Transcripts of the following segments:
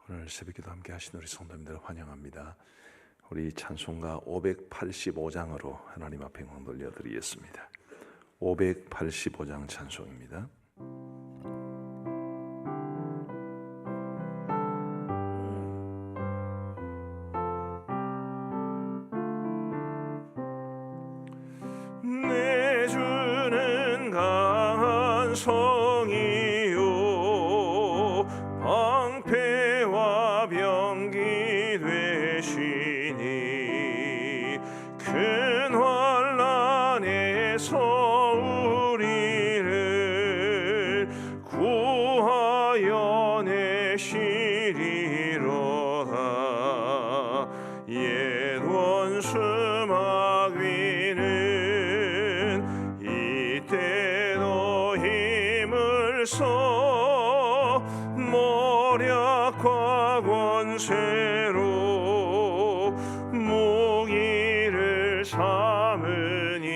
오늘 새벽기도 함께 하신 우리 성도님들 환영합니다. 우리 찬송가 585장으로 하나님 앞에 영광 돌려드리겠습니다. 585장 찬송입니다. 내 주는 강한 성이요 방패와 병기 되시니 큰 환난에서 우리를 구하여 내시리로다. 옛 원수 마귀는 이때도 힘을 써 모략과 권세로 무기를 삼으니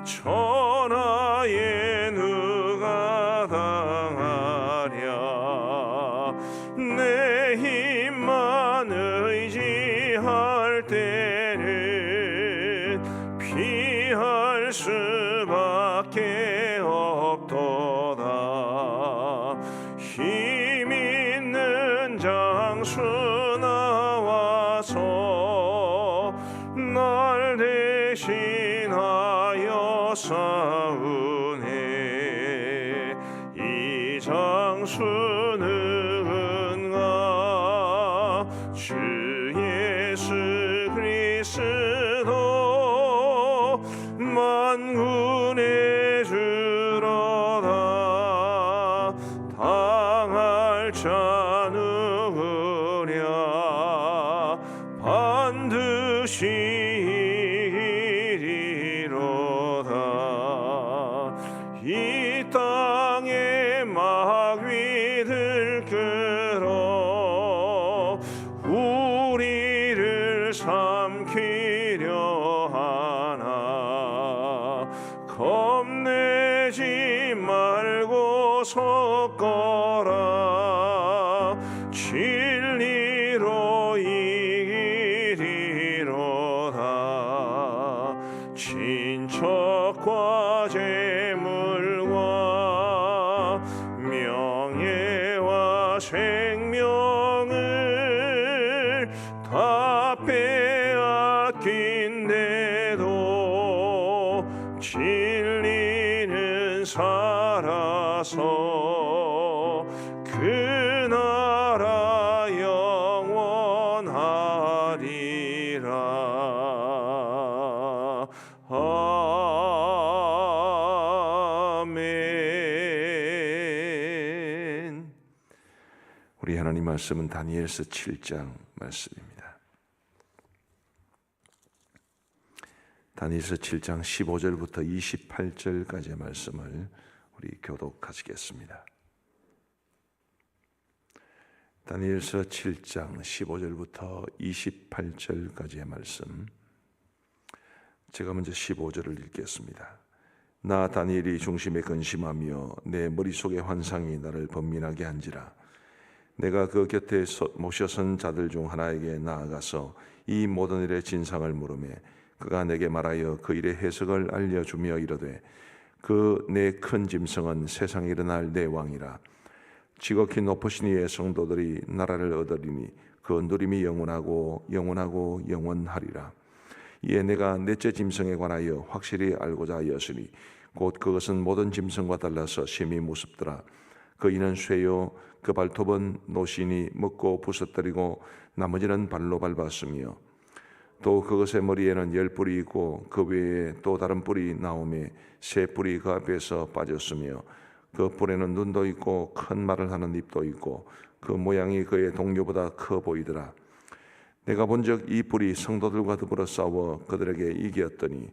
천하에 누가 당하랴. 내 힘만 의지할 때는 피할 수밖에 없도다. 힘 있는 장수 나와서 날 대신하여 싸우네. 이 장수는 주 예수 그리스도 만군의 주로다. 당할 자 누구랴. 반드시 이기리로다. 이 땅의 마귀들 끌어 우리를 삼키려 하나. 겁내지 말고 섰거라. 진리로 이기리로다. 친척과 재물과 명예와 생명을 다 빼앗긴데도 진리는 살아서 그 나라 영원하리라. 아멘. 우리 하나님 말씀은 다니엘서 7장 말씀입니다. 다니엘서 7장 15절부터 28절까지의 말씀을 우리 교독하시겠습니다. 다니엘서 7장 15절부터 28절까지의 말씀, 제가 먼저 15절을 읽겠습니다. 나 다니엘이 중심에 근심하며 내 머릿속의 환상이 나를 번민하게 한지라. 내가 그 곁에 모셔선 자들 중 하나에게 나아가서 이 모든 일의 진상을 물으매 그가 내게 말하여 그 일의 해석을 알려주며 이르되, 그 내 큰 짐승은 세상에 일어날 내 왕이라. 지극히 높으신 이의 성도들이 나라를 얻으리니 그 누림이 영원하고 영원하고 영원하리라. 이에 내가 넷째 짐승에 관하여 확실히 알고자 하였으니 곧 그것은 모든 짐승과 달라서 심히 무섭더라. 그 이는 쇠요 그 발톱은 노신이 먹고 부서뜨리고 나머지는 발로 밟았으며 또 그것의 머리에는 10뿔이 있고 그 외에 또 다른 뿔이 나오매 3뿔이 그 앞에서 빠졌으며 그 뿔에는 눈도 있고 큰 말을 하는 입도 있고 그 모양이 그의 동료보다 커 보이더라. 내가 본즉 이 뿔이 성도들과 더불어 싸워 그들에게 이겼더니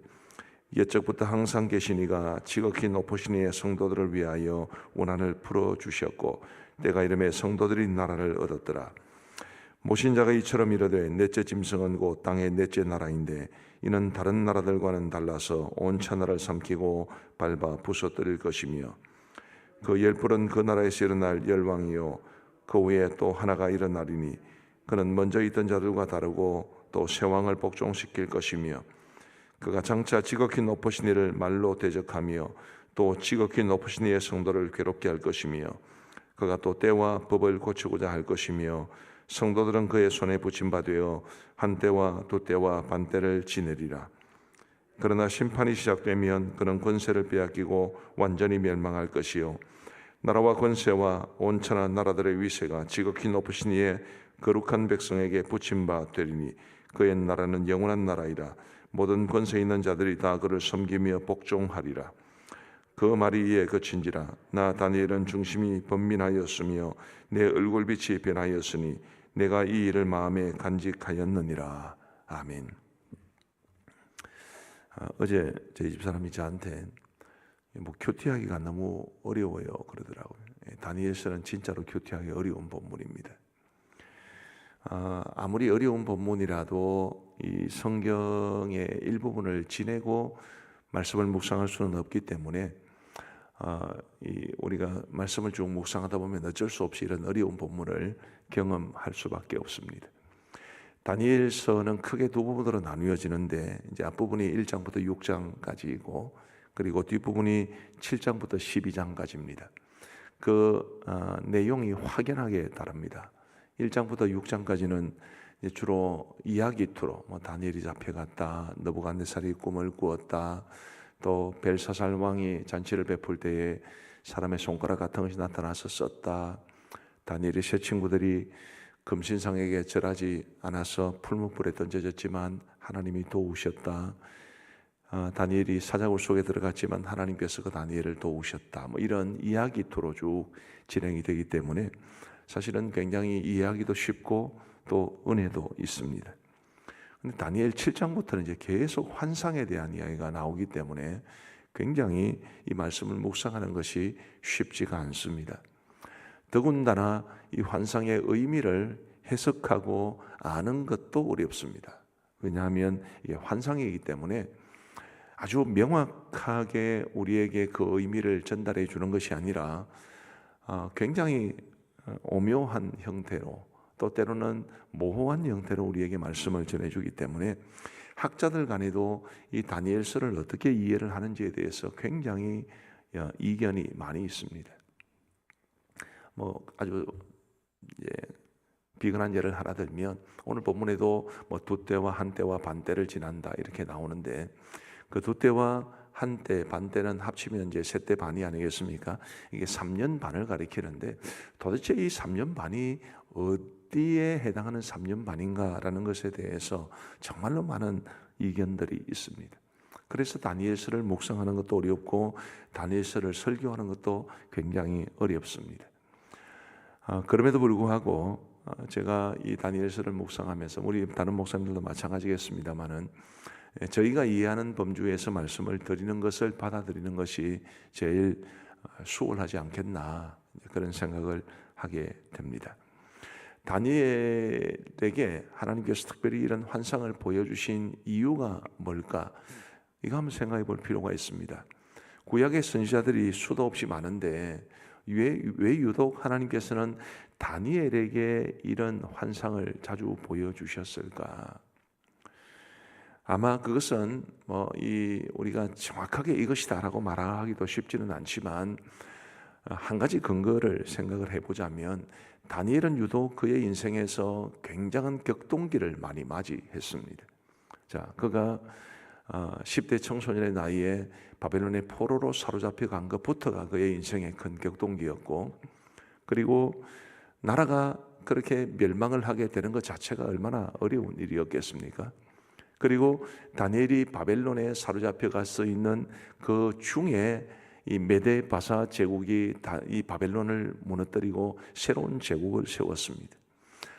옛적부터 항상 계신 이가 지극히 높으신 이의 성도들을 위하여 원한을 풀어주셨고 때가 이름에 성도들이 나라를 얻었더라. 모신 자가 이처럼 이르되, 넷째 짐승은 곧 땅의 넷째 나라인데 이는 다른 나라들과는 달라서 온 천하를 삼키고 밟아 부서뜨릴 것이며 그 10뿔은 그 나라에서 일어날 열왕이요 그 후에 또 하나가 일어나리니 그는 먼저 있던 자들과 다르고 또 새 왕을 복종시킬 것이며 그가 장차 지극히 높으신 이를 말로 대적하며 또 지극히 높으신 이의 성도를 괴롭게 할 것이며 그가 또 때와 법을 고치고자 할 것이며 성도들은 그의 손에 붙임 바 되어 한 때와 두 때와 반 때를 지내리라. 그러나 심판이 시작되면 그는 권세를 빼앗기고 완전히 멸망할 것이요 나라와 권세와 온천한 나라들의 위세가 지극히 높으신 이의 거룩한 백성에게 붙임 바 되리니 그의 나라는 영원한 나라이라. 모든 권세 있는 자들이 다 그를 섬기며 복종하리라. 그 말이 이에 그친지라. 나 다니엘은 중심이 번민하였으며 내 얼굴빛이 변하였으니 내가 이 일을 마음에 간직하였느니라. 아멘. 어제 저희 집사람이 저한테 큐티하기가 너무 어려워요 그러더라고요. 다니엘서는 진짜로 큐티하기 어려운 본문입니다. 아무리 어려운 본문이라도 이 성경의 일부분을 지내고 말씀을 묵상할 수는 없기 때문에 우리가 말씀을 쭉 묵상하다 보면 어쩔 수 없이 이런 어려운 본문을 경험할 수밖에 없습니다. 다니엘서는 크게 두 부분으로 나누어지는데 이제 앞부분이 1장부터 6장까지이고 그리고 뒷부분이 7장부터 12장까지입니다. 그 내용이 확연하게 다릅니다. 1장부터 6장까지는 주로 이야기 투로 다니엘이 잡혀갔다, 느부갓네살이 꿈을 꾸었다, 또 벨사살 왕이 잔치를 베풀 때에 사람의 손가락 같은 것이 나타나서 썼다, 다니엘의 세 친구들이 금신상에게 절하지 않아서 풀무불에 던져졌지만 하나님이 도우셨다, 다니엘이 사자굴 속에 들어갔지만 하나님께서 그 다니엘을 도우셨다, 이런 이야기 투로 쭉 진행이 되기 때문에 사실은 굉장히 이해하기도 쉽고 또 은혜도 있습니다. 근데 다니엘 7장부터는 이제 계속 환상에 대한 이야기가 나오기 때문에 굉장히 이 말씀을 묵상하는 것이 쉽지가 않습니다. 더군다나 이 환상의 의미를 해석하고 아는 것도 어렵습니다. 왜냐하면 이게 환상이기 때문에 아주 명확하게 우리에게 그 의미를 전달해 주는 것이 아니라 굉장히 오묘한 형태로 또 때로는 모호한 형태로 우리에게 말씀을 전해주기 때문에 학자들 간에도 이 다니엘서를 어떻게 이해를 하는지에 대해서 굉장히 이견이 많이 있습니다. 아주 비근한 예를 하나 들면 오늘 본문에도 두 때와 한 때와 반 때를 지난다 이렇게 나오는데 그 두 때와 한 때, 반 때는 합치면 이제 세 때 반이 아니겠습니까? 이게 3년 반을 가리키는데 도대체 이 3년 반이 어디에 해당하는 3년 반인가라는 것에 대해서 정말로 많은 이견들이 있습니다. 그래서 다니엘서를 묵상하는 것도 어렵고 다니엘서를 설교하는 것도 굉장히 어렵습니다. 그럼에도 불구하고 제가 이 다니엘서를 묵상하면서 우리 다른 목사님들도 마찬가지겠습니다만은 저희가 이해하는 범주에서 말씀을 드리는 것을 받아들이는 것이 제일 수월하지 않겠나 그런 생각을 하게 됩니다. 다니엘에게 하나님께서 특별히 이런 환상을 보여주신 이유가 뭘까? 이거 한번 생각해 볼 필요가 있습니다. 구약의 선지자들이 수도 없이 많은데 왜 유독 하나님께서는 다니엘에게 이런 환상을 자주 보여주셨을까? 아마 그것은 우리가 정확하게 이것이다라고 말하기도 쉽지는 않지만 한 가지 근거를 생각을 해보자면 다니엘은 유독 그의 인생에서 굉장한 격동기를 많이 맞이했습니다. 자, 그가 10대 청소년의 나이에 바벨론의 포로로 사로잡혀 간 것부터가 그의 인생의 큰 격동기였고 그리고 나라가 그렇게 멸망을 하게 되는 것 자체가 얼마나 어려운 일이었겠습니까? 그리고 다니엘이 바벨론에 사로잡혀 가서 있는 그 중에 이 메데 바사 제국이 이 바벨론을 무너뜨리고 새로운 제국을 세웠습니다.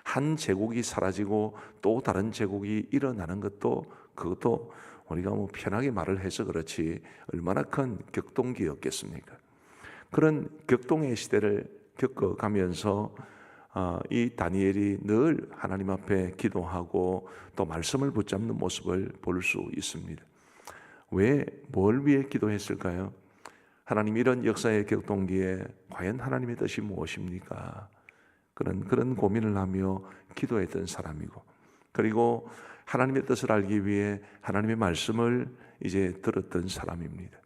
한 제국이 사라지고 또 다른 제국이 일어나는 그것도 우리가 편하게 말을 해서 그렇지 얼마나 큰 격동기였겠습니까? 그런 격동의 시대를 겪어가면서 이 다니엘이 늘 하나님 앞에 기도하고 또 말씀을 붙잡는 모습을 볼 수 있습니다. 뭘 위해 기도했을까요? 하나님 이런 역사의 격동기에 과연 하나님의 뜻이 무엇입니까? 그런 고민을 하며 기도했던 사람이고, 그리고 하나님의 뜻을 알기 위해 하나님의 말씀을 이제 들었던 사람입니다.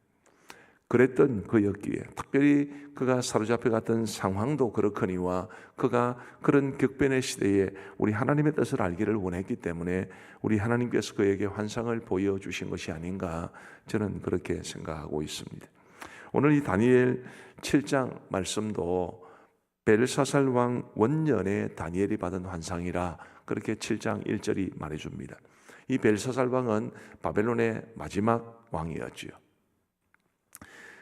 그랬던 그였기에 특별히 그가 사로잡혀 갔던 상황도 그렇거니와 그가 그런 격변의 시대에 우리 하나님의 뜻을 알기를 원했기 때문에 우리 하나님께서 그에게 환상을 보여주신 것이 아닌가, 저는 그렇게 생각하고 있습니다. 오늘 이 다니엘 7장 말씀도 벨사살 왕 원년에 다니엘이 받은 환상이라 그렇게 7장 1절이 말해줍니다. 이 벨사살 왕은 바벨론의 마지막 왕이었지요.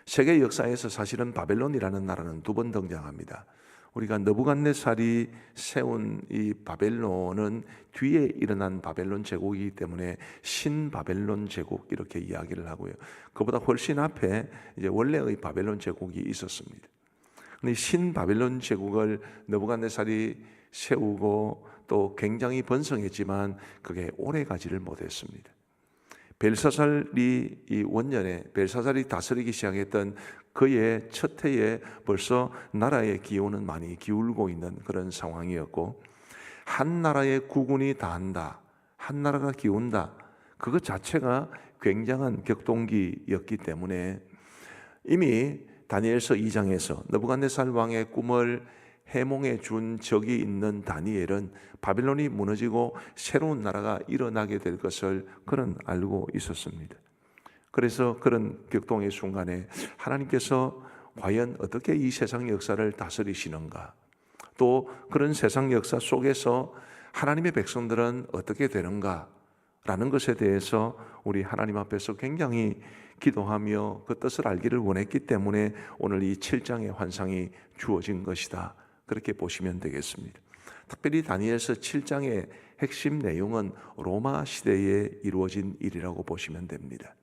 세계 역사에서 사실은 바벨론이라는 나라는 두 번 등장합니다. 우리가 느부갓네살이 세운 이 바벨론은 뒤에 일어난 바벨론 제국이기 때문에 신바벨론 제국 이렇게 이야기를 하고요. 그보다 훨씬 앞에 이제 원래의 바벨론 제국이 있었습니다. 근데 신바벨론 제국을 느부갓네살이 세우고 또 굉장히 번성했지만 그게 오래 가지를 못했습니다. 벨사살이 이 원년에 벨사살이 다스리기 시작했던 그의 첫 해에 벌써 나라의 기운은 많이 기울고 있는 그런 상황이었고, 한 나라의 국군이 다한다, 한 나라가 기운다, 그것 자체가 굉장한 격동기였기 때문에 이미 다니엘서 2장에서 느부갓네살 왕의 꿈을 해몽해 준 적이 있는 다니엘은 바빌론이 무너지고 새로운 나라가 일어나게 될 것을 그는 알고 있었습니다. 그래서 그런 격동의 순간에 하나님께서 과연 어떻게 이 세상 역사를 다스리시는가, 또 그런 세상 역사 속에서 하나님의 백성들은 어떻게 되는가 라는 것에 대해서 우리 하나님 앞에서 굉장히 기도하며 그 뜻을 알기를 원했기 때문에 오늘 이 7장의 환상이 주어진 것이다, 그렇게 보시면 되겠습니다. 특별히 다니엘서 7장의 핵심 내용은 로마 시대에 이루어진 일이라고 보시면 됩니다.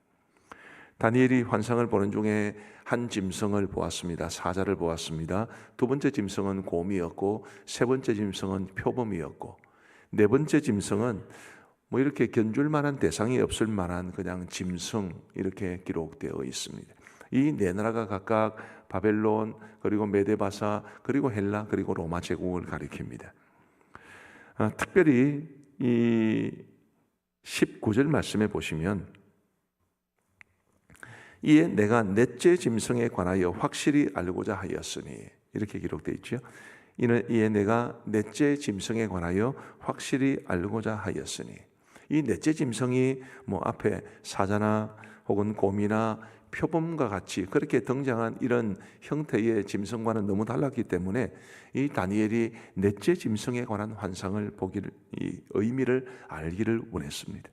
다니엘이 환상을 보는 중에 한 짐승을 보았습니다. 사자를 보았습니다. 두 번째 짐승은 곰이었고, 세 번째 짐승은 표범이었고, 네 번째 짐승은 뭐 이렇게 견줄 만한 대상이 없을 만한 그냥 짐승 이렇게 기록되어 있습니다. 이 네 나라가 각각 바벨론, 그리고 메데바사, 그리고 헬라, 그리고 로마 제국을 가리킵니다. 특별히 이 19절 말씀에 보시면 이에 내가 넷째 짐승에 관하여 확실히 알고자 하였으니, 이렇게 기록되어 있죠. 이에 내가 넷째 짐승에 관하여 확실히 알고자 하였으니, 이 넷째 짐승이 뭐 앞에 사자나 혹은 곰이나 표범과 같이 그렇게 등장한 이런 형태의 짐승과는 너무 달랐기 때문에 이 다니엘이 넷째 짐승에 관한 환상을 보기를, 이 의미를 알기를 원했습니다.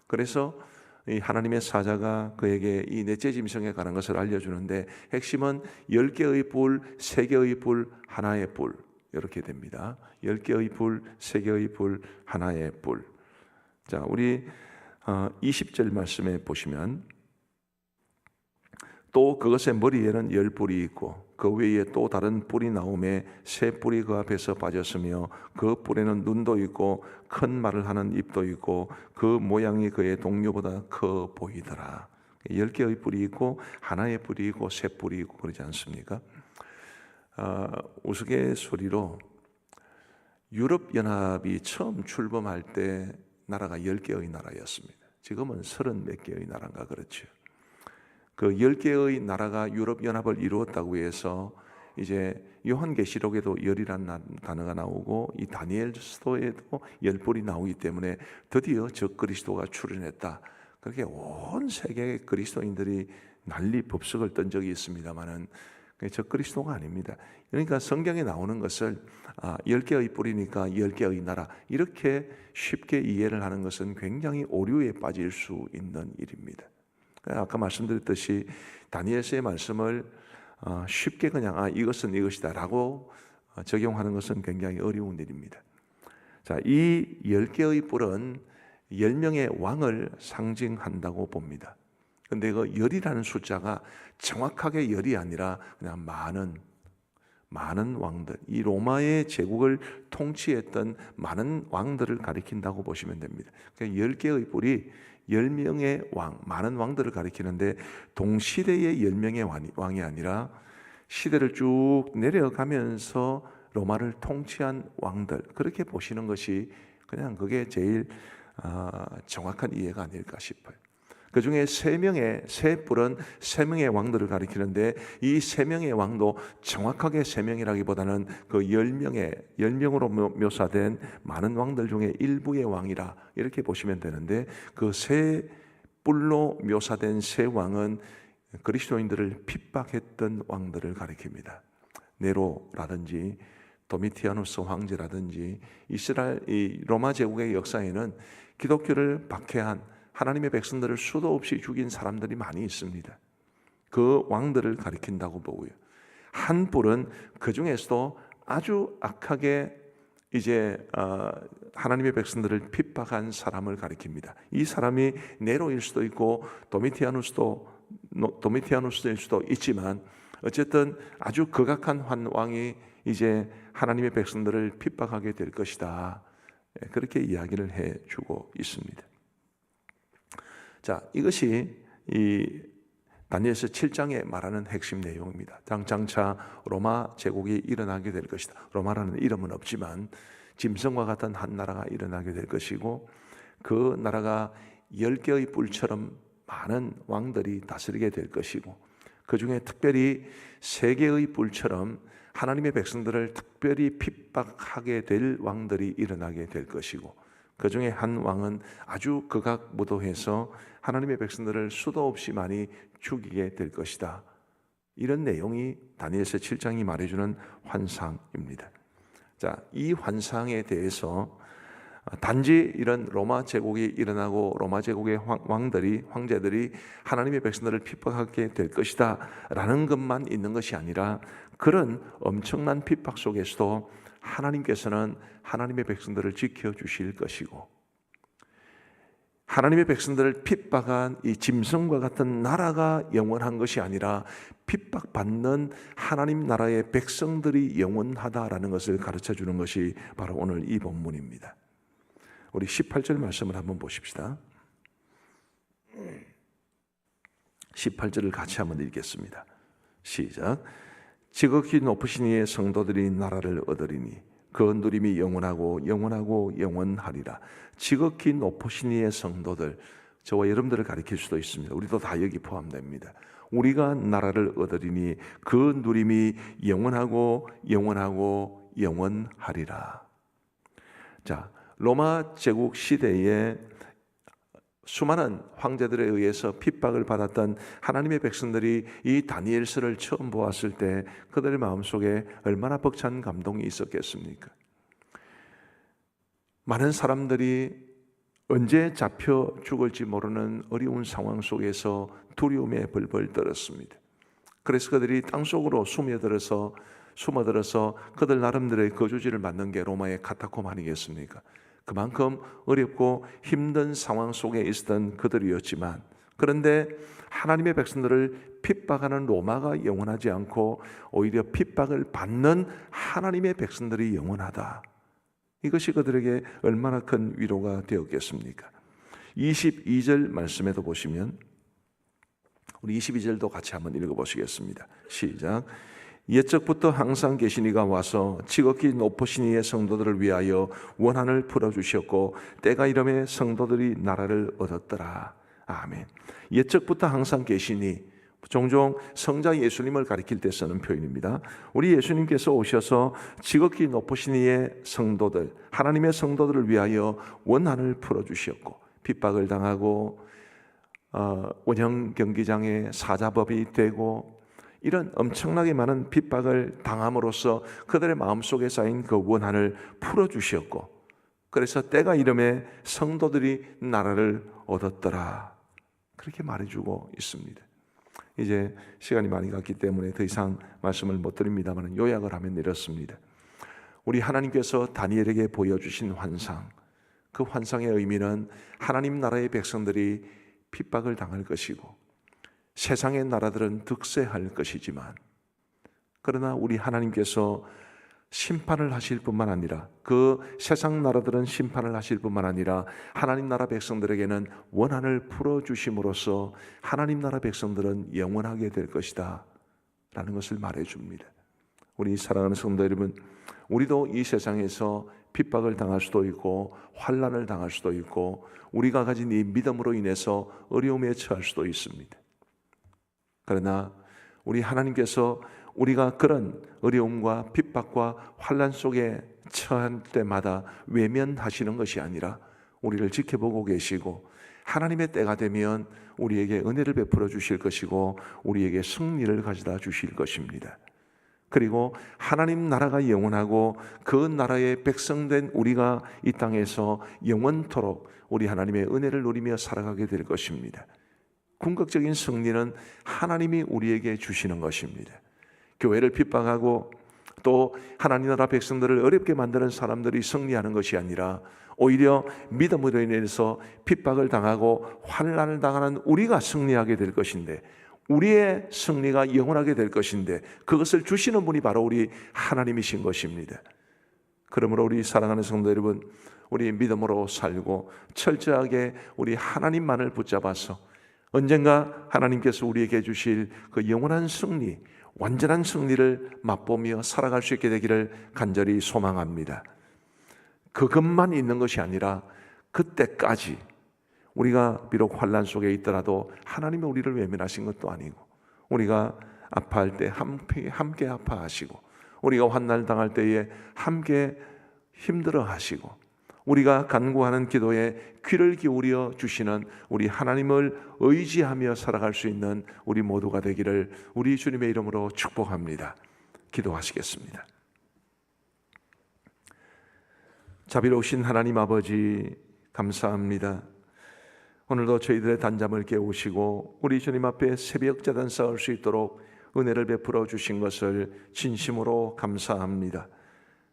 그래서 이 하나님의 사자가 그에게 이 넷째 짐승에 관한 것을 알려주는데, 핵심은 10개의 불, 3개의 불, 하나의 불, 이렇게 됩니다. 10개의 불, 3개의 불, 하나의 불. 자, 우리 20절 말씀에 보시면 또 그것의 머리에는 10뿔이 있고 그 위에 또 다른 뿔이 나오매 새 뿔이 그 앞에서 빠졌으며 그 뿔에는 눈도 있고 큰 말을 하는 입도 있고 그 모양이 그의 동료보다 커 보이더라. 10개의 뿔이 있고 하나의 뿔이 있고 새 뿔이 있고 그러지 않습니까? 우스갯소리로 유럽연합이 처음 출범할 때 나라가 10개의 나라였습니다. 지금은 30몇 개의 나라인가 그렇죠. 그 10개의 나라가 유럽연합을 이루었다고 해서 이제 요한계시록에도 열이라는 단어가 나오고 이 다니엘서에도 10뿔이 나오기 때문에 드디어 적그리스도가 출현했다, 그렇게 온 세계의 그리스도인들이 난리 법석을 떤 적이 있습니다만은 적그리스도가 아닙니다. 그러니까 성경에 나오는 것을 10개의 뿔이니까 10개의 나라, 이렇게 쉽게 이해를 하는 것은 굉장히 오류에 빠질 수 있는 일입니다. 아까 말씀드렸듯이 다니엘서의 말씀을 쉽게 그냥 이것은 이것이다 라고 적용하는 것은 굉장히 어려운 일입니다. 자, 이 10개의 뿔은 10명의 왕을 상징한다고 봅니다. 근데 그 열이라는 숫자가 정확하게 열이 아니라 그냥 많은 왕들, 이 로마의 제국을 통치했던 많은 왕들을 가리킨다고 보시면 됩니다. 그러니까 10개의 뿔이 10명의 왕, 많은 왕들을 가리키는데 동시대의 10명의 왕이 아니라 시대를 쭉 내려가면서 로마를 통치한 왕들, 그렇게 보시는 것이 그냥 그게 제일 정확한 이해가 아닐까 싶어요. 그 중에 세 뿔은 세 명의 왕들을 가리키는데, 이 세 명의 왕도 정확하게 세 명이라기보다는 그 10명으로 묘사된 많은 왕들 중에 일부의 왕이라 이렇게 보시면 되는데, 그 세 뿔로 묘사된 세 왕은 그리스도인들을 핍박했던 왕들을 가리킵니다. 네로라든지 도미티아누스 황제라든지 이 로마 제국의 역사에는 기독교를 박해한, 하나님의 백성들을 수도 없이 죽인 사람들이 많이 있습니다. 그 왕들을 가리킨다고 보고요. 한 뿔은 그 중에서도 아주 악하게 하나님의 백성들을 핍박한 사람을 가리킵니다. 이 사람이 네로일 수도 있고 도미티아누스일 수도 있지만, 어쨌든 아주 극악한 한 왕이 하나님의 백성들을 핍박하게 될 것이다, 그렇게 이야기를 해주고 있습니다. 자, 이것이 이 다니엘서 7장에 말하는 핵심 내용입니다. 장차 로마 제국이 일어나게 될 것이다. 로마라는 이름은 없지만 짐승과 같은 한 나라가 일어나게 될 것이고, 그 나라가 10개의 뿔처럼 많은 왕들이 다스리게 될 것이고, 그 중에 특별히 3개의 뿔처럼 하나님의 백성들을 특별히 핍박하게 될 왕들이 일어나게 될 것이고, 그 중에 한 왕은 아주 극악무도해서 하나님의 백성들을 수도 없이 많이 죽이게 될 것이다. 이런 내용이 다니엘서 7장이 말해주는 환상입니다. 자, 이 환상에 대해서 단지 이런 로마 제국이 일어나고 로마 제국의 황제들이 하나님의 백성들을 핍박하게 될 것이다 라는 것만 있는 것이 아니라, 그런 엄청난 핍박 속에서도 하나님께서는 하나님의 백성들을 지켜주실 것이고, 하나님의 백성들을 핍박한 이 짐승과 같은 나라가 영원한 것이 아니라 핍박받는 하나님 나라의 백성들이 영원하다라는 것을 가르쳐주는 것이 바로 오늘 이 본문입니다. 우리 18절 말씀을 한번 보십시다. 18절을 같이 한번 읽겠습니다. 시작. 지극히 높으신 이의 성도들이 나라를 얻으리니 그 누림이 영원하고 영원하고 영원하리라. 지극히 높으신 이의 성도들, 저와 여러분들을 가리킬 수도 있습니다. 우리도 다 여기 포함됩니다. 우리가 나라를 얻으리니 그 누림이 영원하고 영원하고 영원하리라. 자, 로마 제국 시대에 수많은 황제들에 의해서 핍박을 받았던 하나님의 백성들이 이 다니엘서를 처음 보았을 때 그들의 마음속에 얼마나 벅찬 감동이 있었겠습니까? 많은 사람들이 언제 잡혀 죽을지 모르는 어려운 상황 속에서 두려움에 벌벌 떨었습니다. 그래서 그들이 땅속으로 숨어들어서 그들 나름대로의 거주지를 만든 게 로마의 카타콤 아니겠습니까? 그만큼 어렵고 힘든 상황 속에 있었던 그들이었지만, 그런데 하나님의 백성들을 핍박하는 로마가 영원하지 않고 오히려 핍박을 받는 하나님의 백성들이 영원하다. 이것이 그들에게 얼마나 큰 위로가 되었겠습니까? 22절 말씀에도 보시면, 우리 22절도 같이 한번 읽어보시겠습니다. 시작. 옛적부터 항상 계신 이가 와서 지극히 높으신 이의 성도들을 위하여 원한을 풀어주셨고 때가 이름에 성도들이 나라를 얻었더라. 아멘. 옛적부터 항상 계시니, 종종 성자 예수님을 가리킬 때 쓰는 표현입니다. 우리 예수님께서 오셔서 지극히 높으신 이의 성도들, 하나님의 성도들을 위하여 원한을 풀어주셨고, 핍박을 당하고 원형 경기장에 사자법이 되고 이런 엄청나게 많은 핍박을 당함으로써 그들의 마음속에 쌓인 그 원한을 풀어주셨고, 그래서 때가 이름에 성도들이 나라를 얻었더라, 그렇게 말해주고 있습니다. 이제 시간이 많이 갔기 때문에 더 이상 말씀을 못 드립니다만 요약을 하면 이렇습니다. 우리 하나님께서 다니엘에게 보여주신 환상, 그 환상의 의미는 하나님 나라의 백성들이 핍박을 당할 것이고 세상의 나라들은 득세할 것이지만, 그러나 우리 하나님께서 심판을 하실 뿐만 아니라, 그 세상 나라들은 심판을 하실 뿐만 아니라 하나님 나라 백성들에게는 원한을 풀어주심으로써 하나님 나라 백성들은 영원하게 될 것이다 라는 것을 말해줍니다. 우리 사랑하는 성도 여러분, 우리도 이 세상에서 핍박을 당할 수도 있고 환난을 당할 수도 있고 우리가 가진 이 믿음으로 인해서 어려움에 처할 수도 있습니다. 그러나 우리 하나님께서 우리가 그런 어려움과 핍박과 환난 속에 처할 때마다 외면하시는 것이 아니라 우리를 지켜보고 계시고 하나님의 때가 되면 우리에게 은혜를 베풀어 주실 것이고 우리에게 승리를 가져다 주실 것입니다. 그리고 하나님 나라가 영원하고 그 나라의 백성된 우리가 이 땅에서 영원토록 우리 하나님의 은혜를 누리며 살아가게 될 것입니다. 궁극적인 승리는 하나님이 우리에게 주시는 것입니다. 교회를 핍박하고 또 하나님 나라 백성들을 어렵게 만드는 사람들이 승리하는 것이 아니라 오히려 믿음으로 인해서 핍박을 당하고 환난을 당하는 우리가 승리하게 될 것인데, 우리의 승리가 영원하게 될 것인데 그것을 주시는 분이 바로 우리 하나님이신 것입니다. 그러므로 우리 사랑하는 성도 여러분, 우리 믿음으로 살고 철저하게 우리 하나님만을 붙잡아서 언젠가 하나님께서 우리에게 주실 그 영원한 승리, 완전한 승리를 맛보며 살아갈 수 있게 되기를 간절히 소망합니다. 그것만 있는 것이 아니라 그때까지 우리가 비록 환난 속에 있더라도 하나님이 우리를 외면하신 것도 아니고, 우리가 아파할 때 함께 아파하시고, 우리가 환난을 당할 때에 함께 힘들어하시고, 우리가 간구하는 기도에 귀를 기울여 주시는 우리 하나님을 의지하며 살아갈 수 있는 우리 모두가 되기를 우리 주님의 이름으로 축복합니다. 기도하시겠습니다. 자비로우신 하나님 아버지, 감사합니다. 오늘도 저희들의 단잠을 깨우시고 우리 주님 앞에 새벽 제단 쌓을 수 있도록 은혜를 베풀어 주신 것을 진심으로 감사합니다.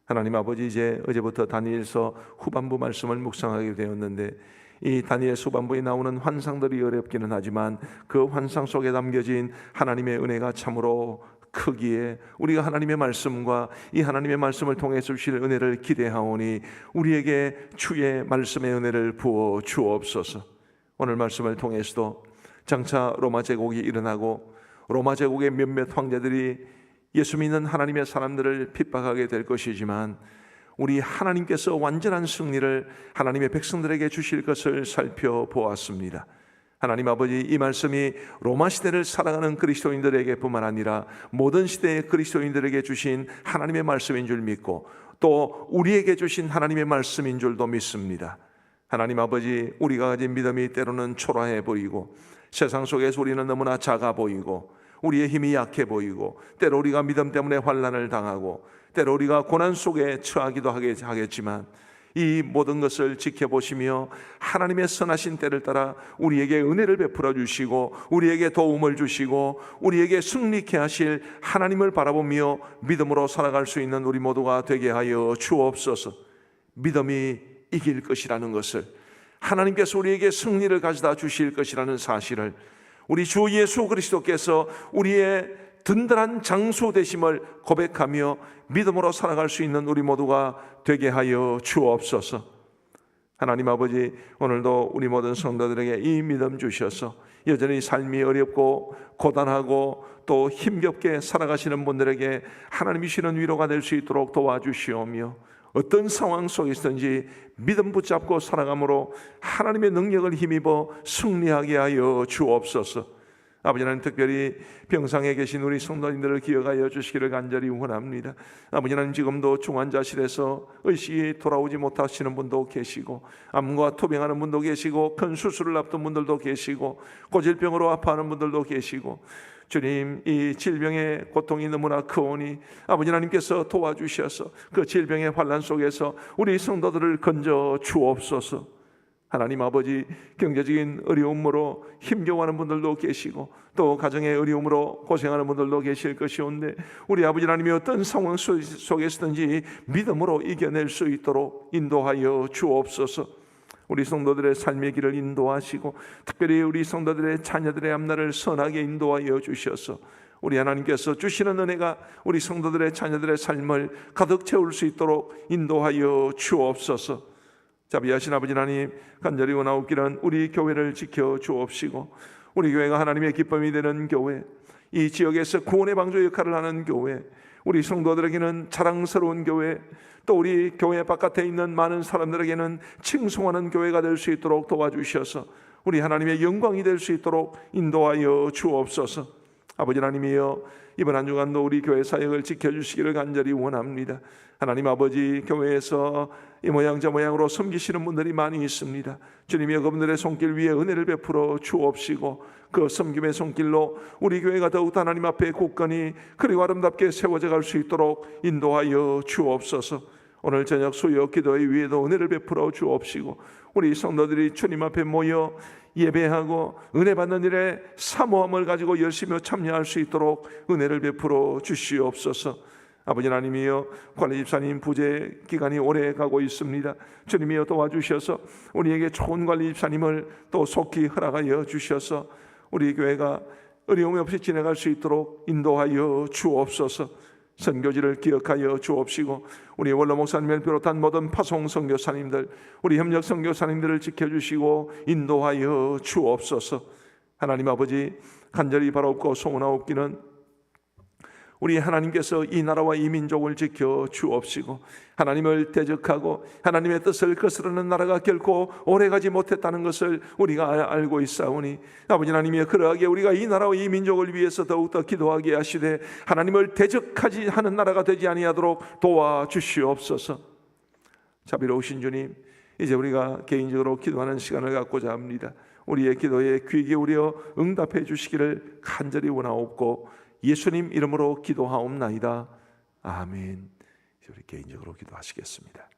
하나님 아버지, 이제 어제부터 다니엘서 후반부 말씀을 묵상하게 되었는데 이 다니엘 후반부에 나오는 환상들이 어렵기는 하지만 그 환상 속에 담겨진 하나님의 은혜가 참으로 크기에 우리가 하나님의 말씀과 이 하나님의 말씀을 통해서 주실 은혜를 기대하오니 우리에게 주의 말씀의 은혜를 부어 주옵소서. 오늘 말씀을 통해서도 장차 로마 제국이 일어나고 로마 제국의 몇몇 황제들이 예수 믿는 하나님의 사람들을 핍박하게 될 것이지만 우리 하나님께서 완전한 승리를 하나님의 백성들에게 주실 것을 살펴보았습니다. 하나님 아버지, 이 말씀이 로마 시대를 살아가는 그리스도인들에게 뿐만 아니라 모든 시대의 그리스도인들에게 주신 하나님의 말씀인 줄 믿고 또 우리에게 주신 하나님의 말씀인 줄도 믿습니다. 하나님 아버지, 우리가 가진 믿음이 때로는 초라해 보이고 세상 속에서 우리는 너무나 작아 보이고 우리의 힘이 약해 보이고 때로 우리가 믿음 때문에 환난을 당하고 때로 우리가 고난 속에 처하기도 하겠지만 이 모든 것을 지켜보시며 하나님의 선하신 때를 따라 우리에게 은혜를 베풀어 주시고 우리에게 도움을 주시고 우리에게 승리케 하실 하나님을 바라보며 믿음으로 살아갈 수 있는 우리 모두가 되게 하여 주옵소서. 믿음이 이길 것이라는 것을, 하나님께서 우리에게 승리를 가져다 주실 것이라는 사실을 우리 주 예수 그리스도께서 우리의 든든한 장수 되심을 고백하며 믿음으로 살아갈 수 있는 우리 모두가 되게 하여 주옵소서. 하나님 아버지, 오늘도 우리 모든 성도들에게 이 믿음 주셔서 여전히 삶이 어렵고 고단하고 또 힘겹게 살아가시는 분들에게 하나님이 주시는 위로가 될 수 있도록 도와주시오며 어떤 상황 속에서든지 믿음 붙잡고 살아감으로 하나님의 능력을 힘입어 승리하게 하여 주옵소서. 아버지 하나님, 특별히 병상에 계신 우리 성도님들을 기억하여 주시기를 간절히 원합니다. 아버지 하나님, 지금도 중환자실에서 의식이 돌아오지 못하시는 분도 계시고 암과 투병하는 분도 계시고 큰 수술을 앞둔 분들도 계시고 고질병으로 아파하는 분들도 계시고 주님, 이 질병의 고통이 너무나 크오니 아버지 하나님께서 도와주셔서 그 질병의 환난 속에서 우리 성도들을 건져 주옵소서. 하나님 아버지, 경제적인 어려움으로 힘겨워하는 분들도 계시고 또 가정의 어려움으로 고생하는 분들도 계실 것이온데 우리 아버지 하나님이 어떤 상황 속에서든지 믿음으로 이겨낼 수 있도록 인도하여 주옵소서. 우리 성도들의 삶의 길을 인도하시고 특별히 우리 성도들의 자녀들의 앞날을 선하게 인도하여 주셔서 우리 하나님께서 주시는 은혜가 우리 성도들의 자녀들의 삶을 가득 채울 수 있도록 인도하여 주옵소서. 자비하신 아버지 하나님, 간절히 원하옵기는 우리 교회를 지켜 주옵시고 우리 교회가 하나님의 기쁨이 되는 교회, 이 지역에서 구원의 방주 역할을 하는 교회, 우리 성도들에게는 자랑스러운 교회, 또 우리 교회 바깥에 있는 많은 사람들에게는 칭송하는 교회가 될 수 있도록 도와주셔서 우리 하나님의 영광이 될 수 있도록 인도하여 주옵소서. 아버지 하나님이여, 이번 한 주간도 우리 교회 사역을 지켜주시기를 간절히 원합니다. 하나님 아버지, 교회에서 이 모양 저 모양으로 섬기시는 분들이 많이 있습니다. 주님이여, 그분들의 손길 위에 은혜를 베풀어 주옵시고 그 섬김의 손길로 우리 교회가 더욱 하나님 앞에 굳건히 그리고 아름답게 세워져 갈 수 있도록 인도하여 주옵소서. 오늘 저녁 수요 기도회 위에도 은혜를 베풀어 주옵시고 우리 성도들이 주님 앞에 모여 예배하고 은혜 받는 일에 사모함을 가지고 열심히 참여할 수 있도록 은혜를 베풀어 주시옵소서. 아버지 하나님이여, 관리집사님 부재 기간이 오래 가고 있습니다. 주님이여, 도와주셔서 우리에게 좋은 관리집사님을 또 속히 허락하여 주셔서 우리 교회가 어려움이 없이 지나갈 수 있도록 인도하여 주옵소서. 선교지를 기억하여 주옵시고 우리 원로 목사님을 비롯한 모든 파송 선교사님들, 우리 협력 선교사님들을 지켜주시고 인도하여 주옵소서. 하나님 아버지, 간절히 바라옵고 소원하옵기는 우리 하나님께서 이 나라와 이 민족을 지켜 주옵시고 하나님을 대적하고 하나님의 뜻을 거스르는 나라가 결코 오래가지 못했다는 것을 우리가 알고 있사오니 아버지 하나님이 그러하게 우리가 이 나라와 이 민족을 위해서 더욱더 기도하게 하시되 하나님을 대적하지 하는 나라가 되지 아니하도록 도와주시옵소서. 자비로우신 주님, 이제 우리가 개인적으로 기도하는 시간을 갖고자 합니다. 우리의 기도에 귀 기울여 응답해 주시기를 간절히 원하옵고 예수님 이름으로 기도하옵나이다. 아멘. 우리 개인적으로 기도하시겠습니다.